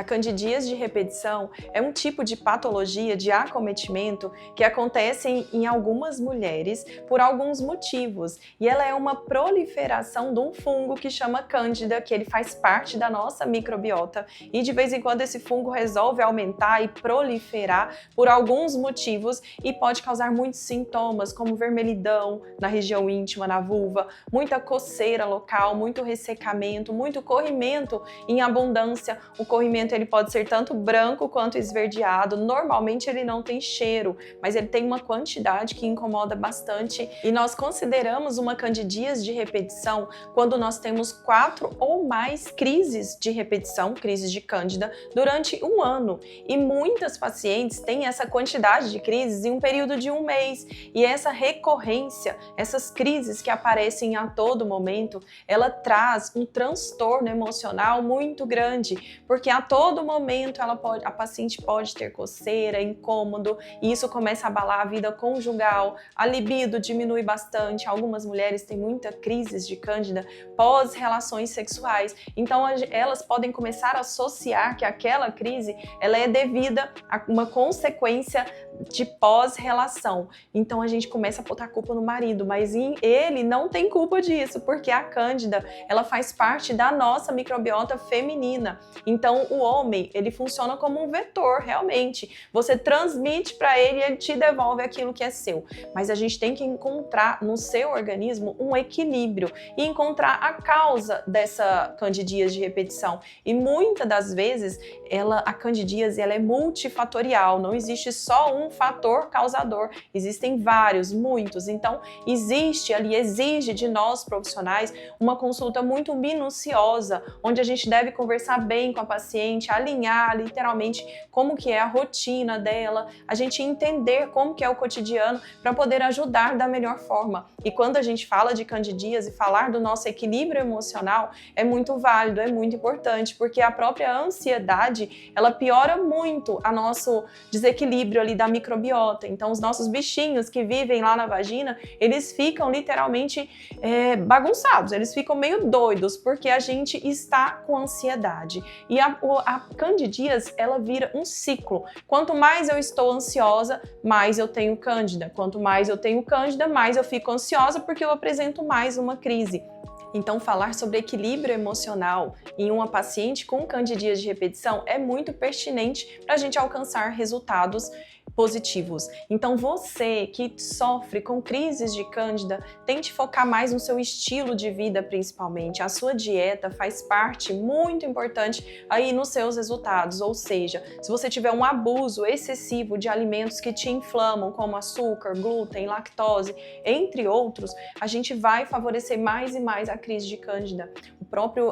A candidíase de repetição é um tipo de patologia de acometimento que acontece em algumas mulheres por alguns motivos, e ela é uma proliferação de um fungo que chama Cândida, que ele faz parte da nossa microbiota, e de vez em quando esse fungo resolve aumentar e proliferar por alguns motivos e pode causar muitos sintomas, como vermelhidão na região íntima, na vulva, muita coceira local, muito ressecamento, muito corrimento em abundância. O corrimento ele pode ser tanto branco quanto esverdeado. Normalmente ele não tem cheiro, mas ele tem uma quantidade que incomoda bastante. E nós consideramos uma candidíase de repetição quando nós temos 4 ou mais crises de repetição, crises de cândida, durante um ano. E muitas pacientes têm essa quantidade de crises em um período de um mês. E essa recorrência, essas crises que aparecem a todo momento, ela traz um transtorno emocional muito grande, porque a todo momento a paciente pode ter coceira, incômodo, e isso começa a abalar a vida conjugal, a libido diminui bastante, algumas mulheres têm muita crises de cândida pós-relações sexuais, então elas podem começar a associar que aquela crise ela é devida a uma consequência de pós-relação. Então a gente começa a botar a culpa no marido, mas ele não tem culpa disso, porque a cândida ela faz parte da nossa microbiota feminina. Então o homem, ele funciona como um vetor, realmente. Você transmite para ele e ele te devolve aquilo que é seu. Mas a gente tem que encontrar no seu organismo um equilíbrio e encontrar a causa dessa candidíase de repetição. E muitas das vezes a candidíase ela é multifatorial, não existe só um fator causador, existem vários, muitos. Então exige de nós profissionais uma consulta muito minuciosa, onde a gente deve conversar bem com a paciente, alinhar literalmente como que é a rotina dela, a gente entender como que é o cotidiano para poder ajudar da melhor forma. E quando a gente fala de candidíase, falar do nosso equilíbrio emocional é muito válido, é muito importante, porque a própria ansiedade, ela piora muito a nosso desequilíbrio ali da microbiota. Então os nossos bichinhos que vivem lá na vagina, eles ficam literalmente bagunçados, eles ficam meio doidos, porque a gente está com ansiedade. E a candidíase, ela vira um ciclo. Quanto mais eu estou ansiosa, mais eu tenho cândida. Quanto mais eu tenho cândida, mais eu fico ansiosa, porque eu apresento mais uma crise. Então, falar sobre equilíbrio emocional em uma paciente com candidíase de repetição é muito pertinente para a gente alcançar resultados positivos. Então você que sofre com crises de cândida, tente focar mais no seu estilo de vida principalmente. A sua dieta faz parte muito importante aí nos seus resultados, ou seja, se você tiver um abuso excessivo de alimentos que te inflamam, como açúcar, glúten, lactose, entre outros, a gente vai favorecer mais e mais a crise de cândida.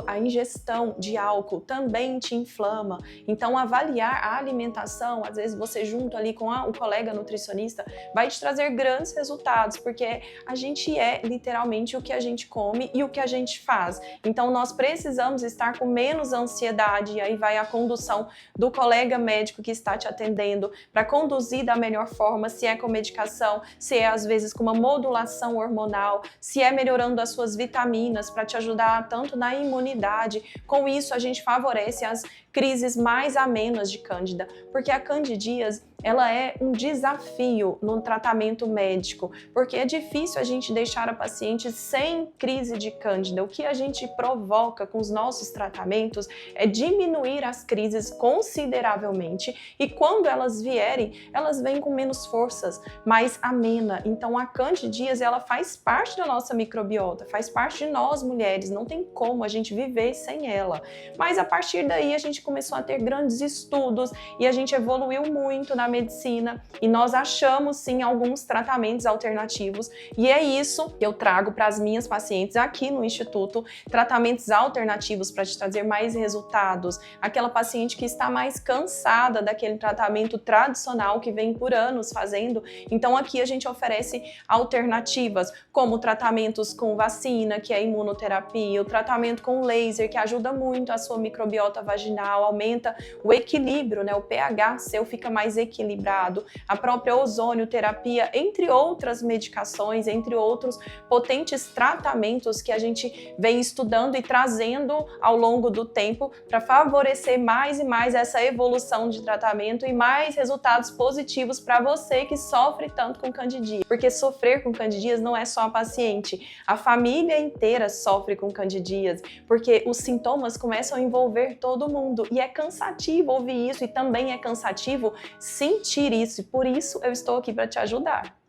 A ingestão de álcool também te inflama. Então avaliar a alimentação, às vezes você junto ali com o colega nutricionista, vai te trazer grandes resultados, porque a gente é literalmente o que a gente come e o que a gente faz. Então nós precisamos estar com menos ansiedade, e aí vai a condução do colega médico que está te atendendo para conduzir da melhor forma, se é com medicação, se é às vezes com uma modulação hormonal, se é melhorando as suas vitaminas para te ajudar tanto na imunidade. Com isso a gente favorece as crises mais amenas de cândida, porque a candidíase ela é um desafio no tratamento médico, porque é difícil a gente deixar a paciente sem crise de cândida. O que a gente provoca com os nossos tratamentos é diminuir as crises consideravelmente, e quando elas vierem, elas vêm com menos forças, mais amena. Então a candidíase ela faz parte da nossa microbiota, faz parte de nós mulheres, não tem como a gente viver sem ela. Mas a partir daí a gente começou a ter grandes estudos e a gente evoluiu muito na medicina, e nós achamos sim alguns tratamentos alternativos, e é isso que eu trago para as minhas pacientes aqui no Instituto, tratamentos alternativos para te trazer mais resultados. Aquela paciente que está mais cansada daquele tratamento tradicional que vem por anos fazendo, então aqui a gente oferece alternativas, como tratamentos com vacina, que é a imunoterapia, o tratamento com laser, que ajuda muito a sua microbiota vaginal, aumenta o equilíbrio, né? O pH seu fica mais equilibrado, equilibrado, a própria ozonioterapia, entre outras medicações, entre outros potentes tratamentos que a gente vem estudando e trazendo ao longo do tempo para favorecer mais e mais essa evolução de tratamento e mais resultados positivos para você que sofre tanto com candidíase. Porque sofrer com candidíase não é só a paciente, a família inteira sofre com candidíase, porque os sintomas começam a envolver todo mundo e é cansativo ouvir isso e também é cansativo sentir isso, e por isso eu estou aqui para te ajudar.